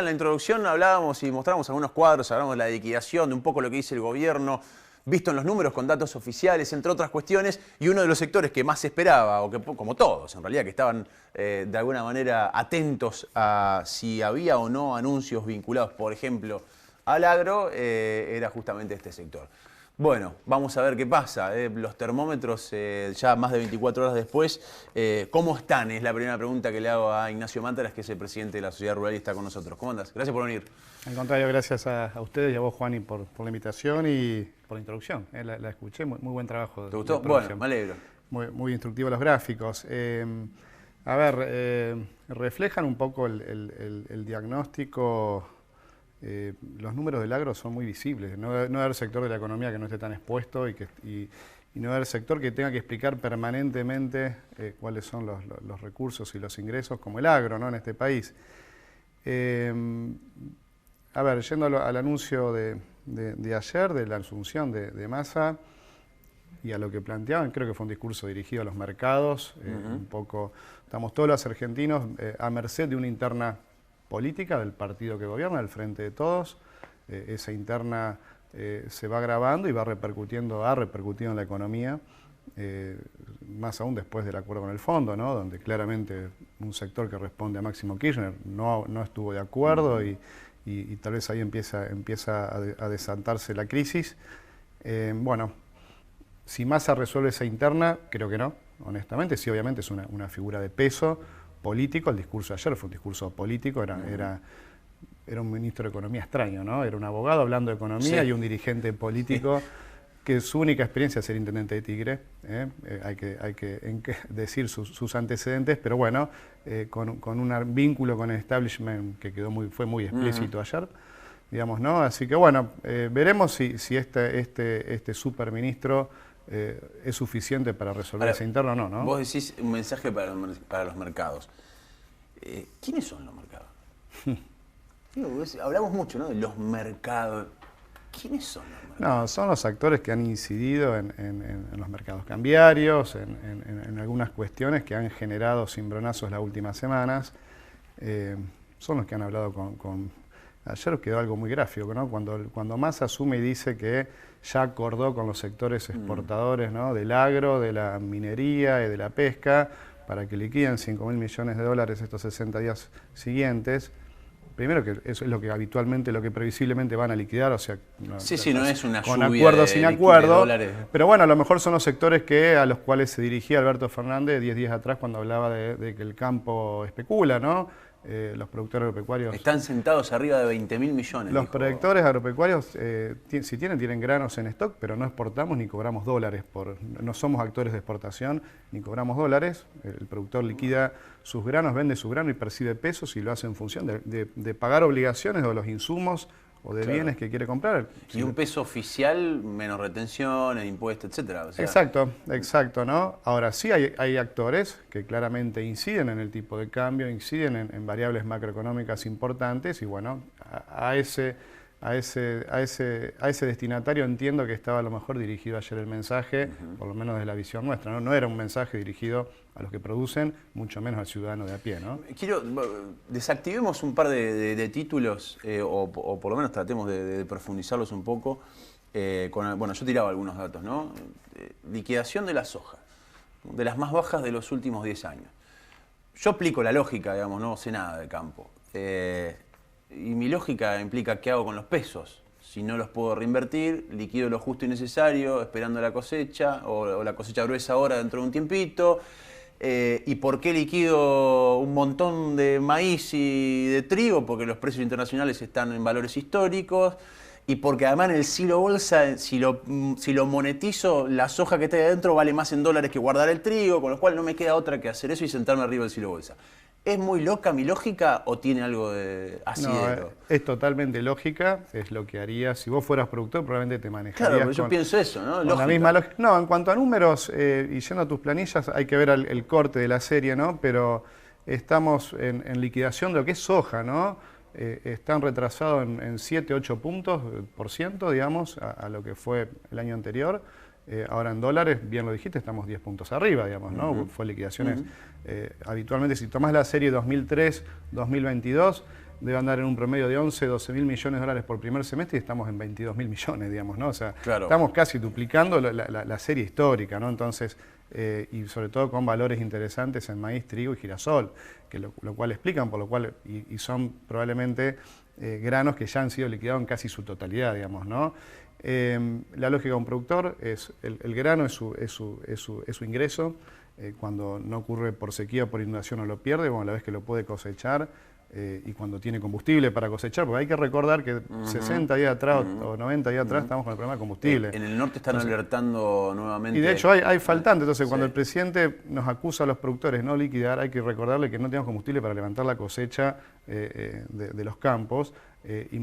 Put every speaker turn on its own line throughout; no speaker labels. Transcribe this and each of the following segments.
la introducción hablábamos y mostramos algunos cuadros, hablamos de la liquidación, de un poco lo que dice el gobierno, visto en los números con datos oficiales, entre otras cuestiones, y uno de los sectores que más se esperaba, o que como todos en realidad, que estaban de alguna manera atentos a si había o no anuncios vinculados, por ejemplo, al agro, era justamente este sector. Bueno, vamos a ver qué pasa. Los termómetros, ya más de 24 horas después, ¿cómo están? Es la primera pregunta que le hago a Ignacio Mántaras, que es el presidente de la Sociedad Rural y está con nosotros. ¿Cómo andas? Gracias por venir.
Al contrario, gracias a ustedes y a vos, Juani, por la invitación y por la introducción. La escuché, muy buen trabajo.
¿Te gustó? Bueno, me alegro.
Muy instructivos los gráficos. Reflejan un poco el diagnóstico. Los números del agro son muy visibles. No haber sector de la economía que no esté tan expuesto y no haber sector que tenga que explicar permanentemente cuáles son los recursos y los ingresos, como el agro, ¿no?, en este país. Yendo al anuncio de ayer, de la asunción de Massa y a lo que planteaban, creo que fue un discurso dirigido a los mercados. Un poco, estamos todos los argentinos a merced de una interna política del partido que gobierna, del Frente de Todos. Esa interna se va agravando y ha repercutido en la economía, más aún después del acuerdo con el fondo, ¿no?, donde claramente un sector que responde a Máximo Kirchner no estuvo de acuerdo y tal vez ahí empieza a desatarse la crisis. Si Massa resuelve esa interna, creo que no, honestamente. Sí, obviamente es una figura de peso político. El discurso de ayer fue un discurso político, era un ministro de Economía extraño, ¿no? Era un abogado hablando de economía, sí, y un dirigente político que su única experiencia es ser intendente de Tigre. Hay que decir sus antecedentes, pero bueno, con un vínculo con el establishment que fue muy explícito ayer, digamos, ¿no? Así que bueno, veremos si este superministro es suficiente para resolver esa interna o no, ¿no?
Vos decís un mensaje para los mercados. ¿Quiénes son los mercados? Hablamos mucho, ¿no?, de los mercados. ¿Quiénes son los mercados?
No, son los actores que han incidido en los mercados cambiarios, en algunas cuestiones que han generado cimbronazos las últimas semanas. Son los que han hablado Ayer quedó algo muy gráfico, ¿no? Cuando Massa asume y dice que ya acordó con los sectores exportadores, ¿no?, del agro, de la minería y de la pesca, para que liquiden 5.000 millones de dólares estos 60 días siguientes. Primero que eso es lo que previsiblemente van a liquidar, o sea,
no es una
con
lluvia
acuerdo sin acuerdo,
dólares.
Pero bueno, a lo mejor son los sectores a los cuales se dirigía Alberto Fernández 10 días atrás cuando hablaba de que el campo especula, ¿no? Los productores agropecuarios...
Están sentados arriba de 20.000 millones.
Los productores agropecuarios, si tienen granos en stock, pero no exportamos ni cobramos dólares. No somos actores de exportación ni cobramos dólares. El productor liquida sus granos, vende su grano y percibe pesos y lo hace en función de pagar obligaciones o los insumos o de bienes que quiere comprar.
Y un peso oficial, menos retenciones, impuestos, etcétera. O sea...
Exacto, ¿no? Ahora sí hay actores que claramente inciden en el tipo de cambio, inciden en variables macroeconómicas importantes y bueno, a ese destinatario entiendo que estaba a lo mejor dirigido ayer el mensaje, por lo menos desde la visión nuestra, ¿no? No era un mensaje dirigido a los que producen, mucho menos al ciudadano de a pie, ¿no?
Desactivemos un par de títulos, o por lo menos tratemos de profundizarlos un poco. Bueno, yo tiraba algunos datos, ¿no? Liquidación de la soja, de las más bajas de los últimos 10 años. Yo aplico la lógica, digamos, no sé nada de campo. Y mi lógica implica qué hago con los pesos. Si no los puedo reinvertir, liquido lo justo y necesario, esperando la cosecha, o la cosecha gruesa ahora dentro de un tiempito. ¿Y por qué liquido un montón de maíz y de trigo? Porque los precios internacionales están en valores históricos. Y porque además en el silo bolsa, si lo monetizo, la soja que está ahí adentro vale más en dólares que guardar el trigo, con lo cual no me queda otra que hacer eso y sentarme arriba del silo bolsa. ¿Es muy loca mi lógica o tiene algo de asidero?
Es totalmente lógica, es lo que harías. Si vos fueras productor, probablemente te manejarías.
Claro, yo pienso eso, ¿no?
Con la misma lógica. No, en cuanto a números, y yendo a tus planillas, hay que ver el corte de la serie, ¿no? Pero estamos en liquidación de lo que es soja, ¿no? Están retrasados en 7-8 puntos por ciento, digamos, a lo que fue el año anterior. Ahora en dólares, bien lo dijiste, estamos 10 puntos arriba, digamos, ¿no? Fue liquidaciones. Habitualmente, si tomás la serie 2003-2022, debe andar en un promedio de 11, 12 mil millones de dólares por primer semestre y estamos en 22 mil millones, digamos, ¿no? O sea,
claro,
estamos casi duplicando la serie histórica, ¿no? Entonces, y sobre todo con valores interesantes en maíz, trigo y girasol, que lo cual explican, por lo cual, y son probablemente granos que ya han sido liquidados en casi su totalidad, digamos, ¿no? La lógica de un productor es el grano es su ingreso. Cuando no ocurre por sequía o por inundación no lo pierde, bueno, la vez que lo puede cosechar y cuando tiene combustible para cosechar, porque hay que recordar que 60 días atrás o 90 días atrás estamos con el problema de combustible.
En el norte están alertando nuevamente.
Y de hecho hay faltantes, entonces
Sí.
cuando el presidente nos acusa a los productores de no liquidar, hay que recordarle que no tenemos combustible para levantar la cosecha de los campos y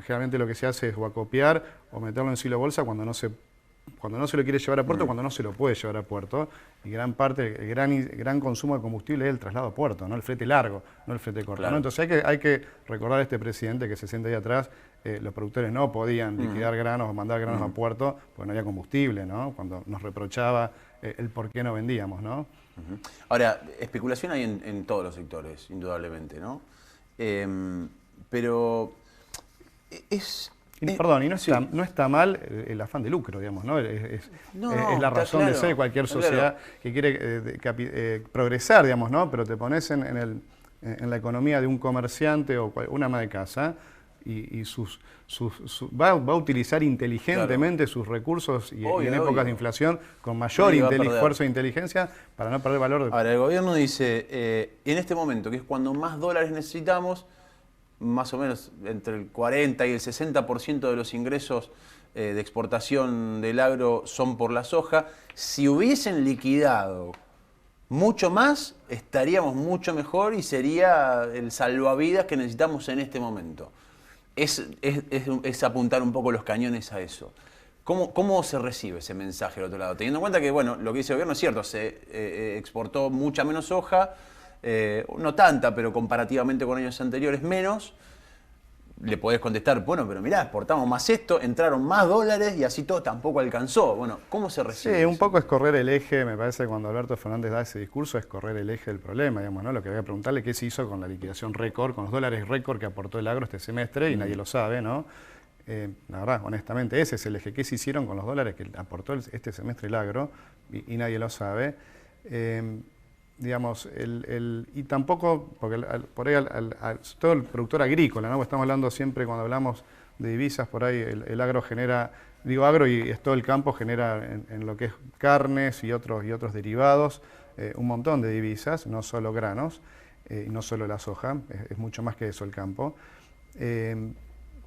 generalmente lo que se hace es o acopiar o meterlo en silo bolsa cuando no se lo quiere llevar a puerto, cuando no se lo puede llevar a puerto. Y gran parte, el gran consumo de combustible es el traslado a puerto, ¿no? El flete largo, no el flete corto.
Claro.
¿No? Entonces hay que recordar a este presidente que 60 días atrás los productores no podían liquidar granos o mandar granos a puerto porque no había combustible, ¿no? Cuando nos reprochaba el por qué no vendíamos, ¿no?
Ahora, especulación hay en todos los sectores, indudablemente, ¿no? Pero es...
Perdón, y no
sí.
está mal el afán de lucro, digamos, ¿no? Es la razón
claro,
de ser de cualquier sociedad que quiere progresar, digamos, ¿no? Pero te pones en la economía de un comerciante o una ama de casa y va a utilizar inteligentemente sus recursos y en épocas de inflación con mayor esfuerzo e inteligencia para no perder valor.
Ahora, el gobierno dice, en este momento, que es cuando más dólares necesitamos, más o menos entre el 40 y el 60% de los ingresos de exportación del agro son por la soja. Si hubiesen liquidado mucho más, estaríamos mucho mejor y sería el salvavidas que necesitamos en este momento. Es apuntar un poco los cañones a eso. ¿Cómo se recibe ese mensaje del otro lado? Teniendo en cuenta que, bueno, lo que dice el gobierno es cierto, se exportó mucha menos soja, no tanta, pero comparativamente con años anteriores menos. Le podés contestar, bueno, pero mirá, exportamos más esto, entraron más dólares y así todo tampoco alcanzó. Bueno, ¿cómo se recibe?
Sí, un poco es correr el eje, me parece, cuando Alberto Fernández da ese discurso, es correr el eje del problema, digamos, ¿no? Lo que voy a preguntarle, ¿qué se hizo con la liquidación récord, con los dólares récord que aportó el agro este semestre? Y nadie lo sabe, ¿no? La verdad, honestamente, ese es el eje. ¿Qué se hicieron con los dólares que aportó este semestre el agro? Y nadie lo sabe. Digamos, y tampoco, porque por ahí todo el productor agrícola, ¿no? Porque estamos hablando siempre, cuando hablamos de divisas, por ahí el agro genera, digo agro y es todo el campo, genera en lo que es carnes y otros derivados, un montón de divisas, no solo granos, y no solo la soja, es mucho más que eso el campo.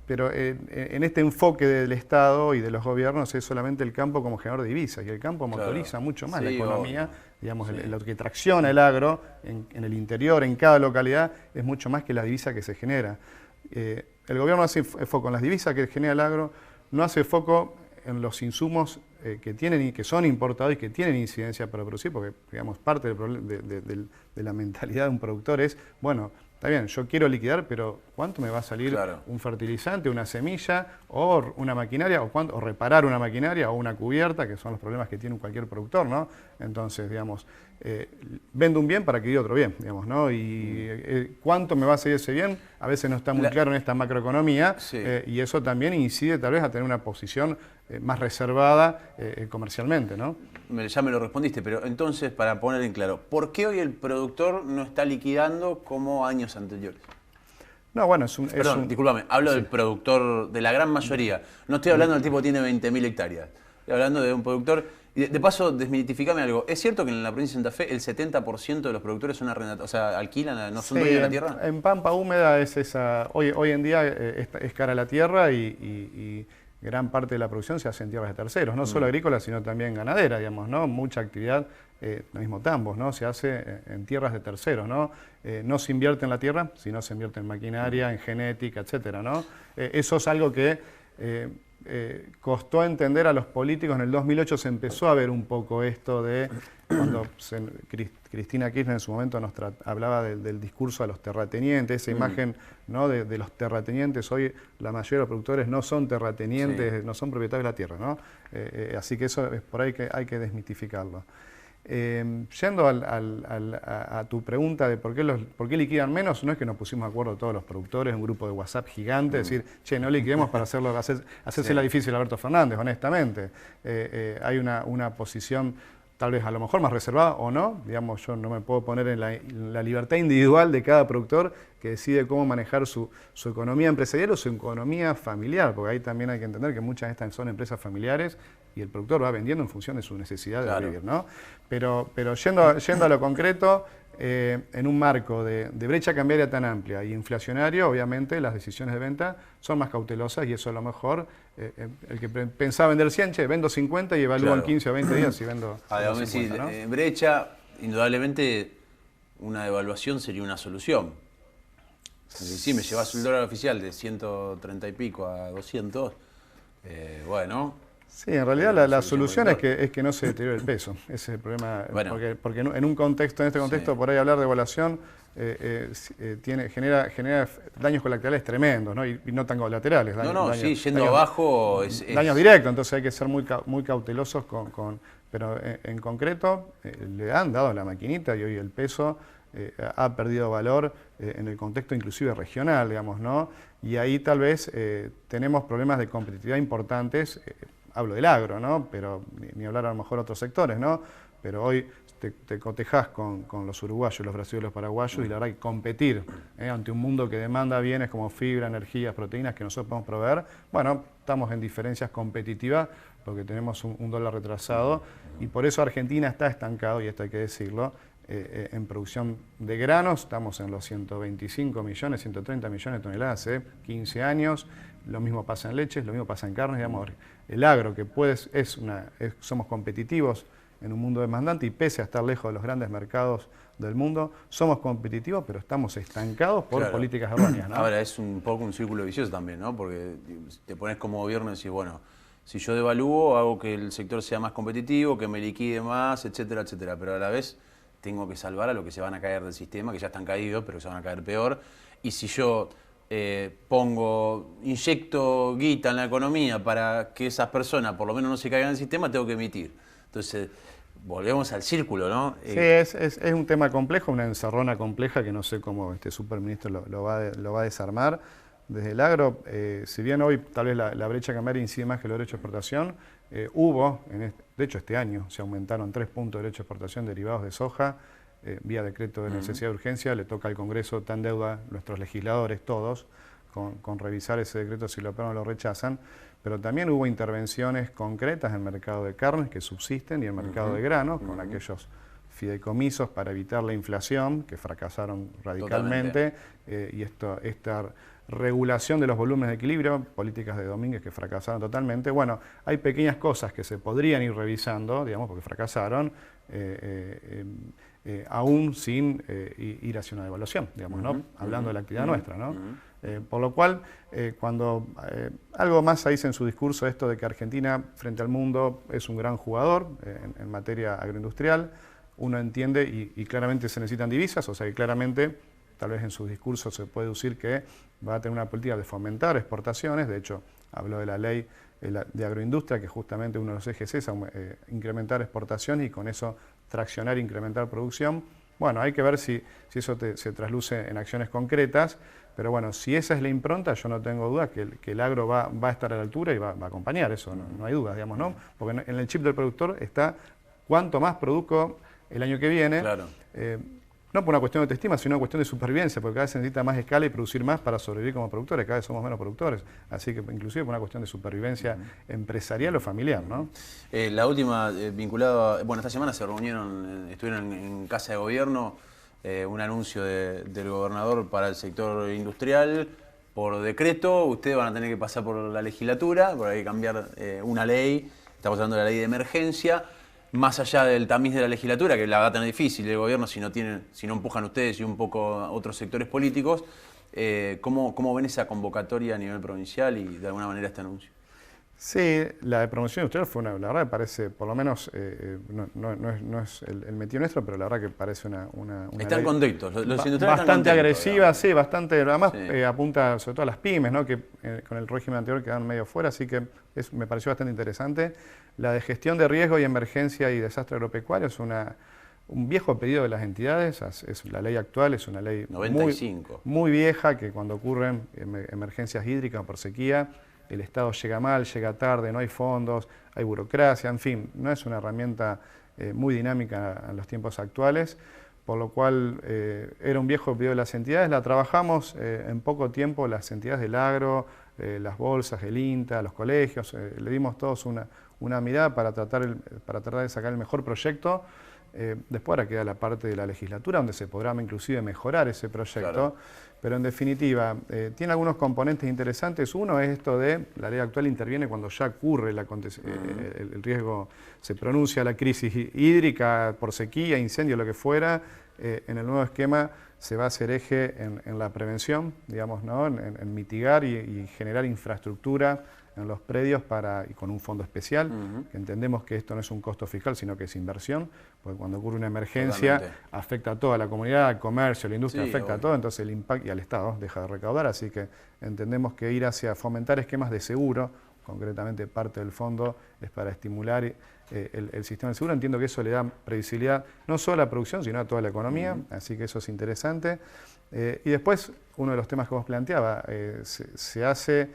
Pero en este enfoque del Estado y de los gobiernos es solamente el campo como generador de divisas y el campo motoriza mucho más la economía, digamos, lo que tracciona el agro en el interior, en cada localidad, es mucho más que la divisa que se genera. El gobierno hace foco en las divisas que genera el agro, no hace foco en los insumos que tienen y que son importados y que tienen incidencia para producir, porque digamos, parte de la mentalidad de un productor es, bueno, está bien, yo quiero liquidar, pero ¿cuánto me va a salir un fertilizante, una semilla o una maquinaria o reparar una maquinaria o una cubierta, que son los problemas que tiene cualquier productor, ¿no? Entonces, digamos, vendo un bien para adquirir otro bien, digamos, ¿no? Y ¿cuánto me va a salir ese bien? A veces no está muy claro en esta macroeconomía y eso también incide tal vez a tener una posición más reservada comercialmente, ¿no?
Ya me lo respondiste, pero entonces, para poner en claro, ¿por qué hoy el productor no está liquidando como años anteriores?
No, bueno,
Perdón, discúlpame, hablo del productor, de la gran mayoría. No estoy hablando del tipo que tiene 20.000 hectáreas. Estoy hablando de un productor... Y de paso, desmitificame algo. ¿Es cierto que en la provincia de Santa Fe el 70% de los productores son arrendatarios, o sea, alquilan, no son dueños de la tierra?
En Pampa Húmeda es esa... Hoy en día es cara la tierra y gran parte de la producción se hace en tierras de terceros, no solo agrícola, sino también ganadera, digamos, ¿no? Mucha actividad, lo mismo tambos, ¿no? Se hace en tierras de terceros, ¿no? No se invierte en la tierra, sino se invierte en maquinaria, en genética, etcétera, ¿no? Eso es algo que costó entender a los políticos. En el 2008 se empezó a ver un poco esto de cuando Cristina Kirchner en su momento hablaba del discurso a los terratenientes, esa imagen, ¿no? de los terratenientes. Hoy la mayoría de los productores no son terratenientes, no son propietarios de la tierra, ¿no? Así que eso es por ahí que hay que desmitificarlo. Yendo a tu pregunta de por qué liquidan menos, no es que nos pusimos de acuerdo todos los productores, un grupo de WhatsApp gigante, decir, che, no liquidemos para hacérsela difícil a Alberto Fernández, honestamente. Hay una posición tal vez a lo mejor más reservada o no, digamos, yo no me puedo poner en la libertad individual de cada productor que decide cómo manejar su economía empresarial o su economía familiar, porque ahí también hay que entender que muchas de estas son empresas familiares y el productor va vendiendo en función de su necesidad de vivir, ¿no? Pero yendo a lo concreto, en un marco de brecha cambiaria tan amplia y inflacionario, obviamente las decisiones de venta son más cautelosas y eso a lo mejor, el que pensaba vender 100, che, vendo 50 y evalúo en 15 o 20 días si vendo 50, ¿no?
Brecha, indudablemente una devaluación sería una solución. Si me llevas el dólar oficial de 130 y pico a 200, bueno...
Sí, en realidad la solución es que no se deteriore el peso. Ese es el problema. Bueno. Porque en este contexto, por ahí hablar de devaluación genera daños colaterales tremendos, ¿no? Y no tan colaterales.
Yendo abajo
daños directos, entonces hay que ser muy cautelosos pero en concreto le han dado la maquinita y hoy el peso ha perdido valor en el contexto inclusive regional, digamos, ¿no? Y ahí tal vez tenemos problemas de competitividad importantes. Hablo del agro, ¿no? Pero ni hablar a lo mejor de otros sectores, ¿no? Pero hoy te cotejás con los uruguayos, los brasileños, los paraguayos y la verdad que competir ante un mundo que demanda bienes como fibra, energías, proteínas que nosotros podemos proveer, bueno, estamos en diferencias competitivas porque tenemos un dólar retrasado y por eso Argentina está estancado, y esto hay que decirlo, en producción de granos, estamos en los 125 millones, 130 millones de toneladas hace 15 años, lo mismo pasa en leches, lo mismo pasa en carnes, digamos, el agro que somos competitivos en un mundo demandante y pese a estar lejos de los grandes mercados del mundo, somos competitivos pero estamos estancados por políticas erróneas, ¿no?
Ahora es un poco un círculo vicioso también, ¿no? Porque te pones como gobierno y decís, bueno, si yo devalúo, hago que el sector sea más competitivo, que me liquide más, etcétera, etcétera, pero a la vez tengo que salvar a los que se van a caer del sistema, que ya están caídos, pero que se van a caer peor. Y si yo inyecto guita en la economía para que esas personas por lo menos no se caigan del sistema, tengo que emitir. Entonces, volvemos al círculo, ¿no?
Sí, es un tema complejo, una encerrona compleja que no sé cómo este superministro lo va a desarmar. Desde el agro, si bien hoy tal vez la brecha cambiaria incide más que los derechos de exportación, de hecho este año se aumentaron 3 puntos de derechos de exportación derivados de soja, vía decreto de necesidad de urgencia, le toca al Congreso, está en deuda nuestros legisladores todos, con revisar ese decreto si lo aprueban o lo rechazan, pero también hubo intervenciones concretas en el mercado de carnes que subsisten y en el mercado de granos, con aquellos fideicomisos para evitar la inflación, que fracasaron radicalmente, y esta regulación de los volúmenes de equilibrio, políticas de Domínguez que fracasaron totalmente. Bueno, hay pequeñas cosas que se podrían ir revisando, digamos, porque fracasaron, aún sin ir hacia una devaluación, digamos, ¿no? Hablando de la actividad nuestra, ¿no? Por lo cual, cuando algo más ahí en su discurso esto de que Argentina frente al mundo es un gran jugador en materia agroindustrial, uno entiende y claramente se necesitan divisas, o sea que claramente, tal vez en sus discursos se puede deducir que va a tener una política de fomentar exportaciones, de hecho habló de la ley de agroindustria, que justamente uno de los ejes es incrementar exportaciones y con eso traccionar e incrementar producción. Bueno, hay que ver si eso se trasluce en acciones concretas, pero bueno, si esa es la impronta, yo no tengo duda que el agro va a estar a la altura y va a acompañar eso, no hay duda, digamos, ¿no? Porque en el chip del productor está cuánto más produzco el año que viene, no por una cuestión de autoestima, sino una cuestión de supervivencia, porque cada vez se necesita más escala y producir más para sobrevivir como productores, cada vez somos menos productores, así que inclusive por una cuestión de supervivencia empresarial o familiar, ¿no?
La última, vinculada, bueno, esta semana estuvieron en Casa de Gobierno, un anuncio del gobernador para el sector industrial, por decreto, ustedes van a tener que pasar por la legislatura, porque hay que cambiar una ley, estamos hablando de la ley de emergencia, más allá del tamiz de la legislatura, que la va a tener difícil el gobierno si no empujan ustedes y un poco otros sectores políticos, ¿cómo ven esa convocatoria a nivel provincial y de alguna manera este anuncio?
Sí, la de promoción industrial fue la verdad que parece, por lo menos, no es el metido nuestro, pero la verdad que parece una
están
ley
contentos, los industriales
bastante
están
agresiva,
digamos.
sí, bastante, además
Sí.
apunta sobre todo a las pymes, ¿no? Que con el régimen anterior quedaban medio fuera, así que me pareció bastante interesante. La de gestión de riesgo y emergencia y desastre agropecuario es un viejo pedido de las entidades, es la ley actual, es una ley
95.
muy vieja, que cuando ocurren emergencias hídricas o por sequía, el Estado llega mal, llega tarde, no hay fondos, hay burocracia, en fin, no es una herramienta muy dinámica en los tiempos actuales, por lo cual era un viejo pedido de las entidades. La trabajamos en poco tiempo las entidades del agro, las bolsas, el INTA, los colegios, le dimos todos una mirada para tratar de sacar el mejor proyecto. Después ahora queda la parte de la legislatura donde se podrá inclusive mejorar ese proyecto, claro. Pero en definitiva tiene algunos componentes interesantes. Uno es esto de la ley actual interviene cuando ya ocurre el riesgo, se pronuncia la crisis hídrica por sequía, incendio, lo que fuera. En el nuevo esquema se va a hacer eje en la prevención, digamos, ¿no? en mitigar y generar infraestructura en los predios y con un fondo especial, que entendemos que esto no es un costo fiscal, sino que es inversión, porque cuando ocurre una emergencia afecta a toda la comunidad, al comercio, a la industria, afecta a todo, entonces el impacto y al Estado deja de recaudar, así que entendemos que ir hacia fomentar esquemas de seguro, concretamente parte del fondo es para estimular el sistema de seguro. Entiendo que eso le da previsibilidad no solo a la producción, sino a toda la economía, así que eso es interesante. Y después, uno de los temas que vos planteaba, se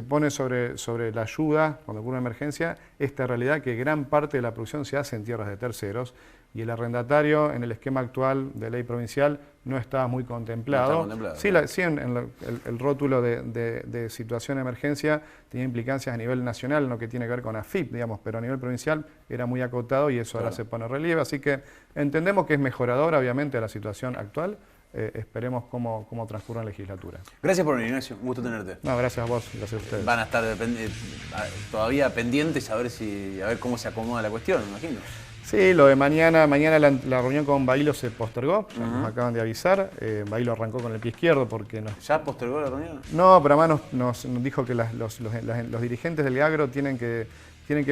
pone sobre la ayuda cuando ocurre una emergencia esta realidad que gran parte de la producción se hace en tierras de terceros y el arrendatario en el esquema actual de ley provincial no está muy contemplado. Sí, el rótulo de situación de emergencia tiene implicancias a nivel nacional, no que tiene que ver con AFIP, digamos, pero a nivel provincial era muy acotado y eso ahora se pone en relieve, así que entendemos que es mejorador obviamente a la situación actual. Esperemos cómo transcurra la legislatura.
Gracias por venir, Ignacio. Un gusto tenerte.
No, gracias a vos, gracias a ustedes.
Van a estar todavía pendientes a ver cómo se acomoda la cuestión, me imagino.
Sí, lo de mañana la reunión con Bailo se postergó, nos acaban de avisar. Bailo arrancó con el pie izquierdo porque nos...
¿Ya postergó la reunión?
No, pero además nos dijo que los dirigentes del agro tienen que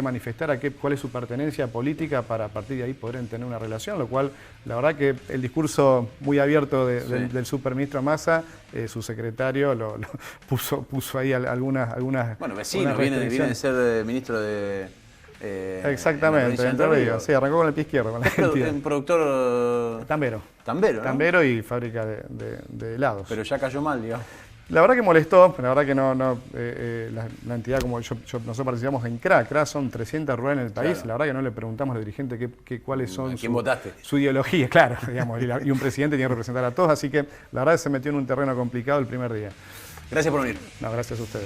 manifestar cuál es su pertenencia política para a partir de ahí poder tener una relación, lo cual la verdad que el discurso muy abierto del superministro Massa, su secretario puso ahí algunas
bueno, vecino, viene de ser ministro de...
exactamente, Entre Ríos. Sí, arrancó con el pie izquierdo. Con
un productor...
Tambero.
Tambero, ¿no?
Tambero y fábrica de helados.
Pero ya cayó mal, digamos.
La verdad que molestó, la verdad que la entidad como nosotros participamos en CRA son 300 rurales en el país, claro. La verdad que no le preguntamos al dirigente cuáles son su ideología, claro, digamos, y un presidente tiene que representar a todos, así que la verdad que se metió en un terreno complicado el primer día.
Gracias por venir.
No, gracias a ustedes.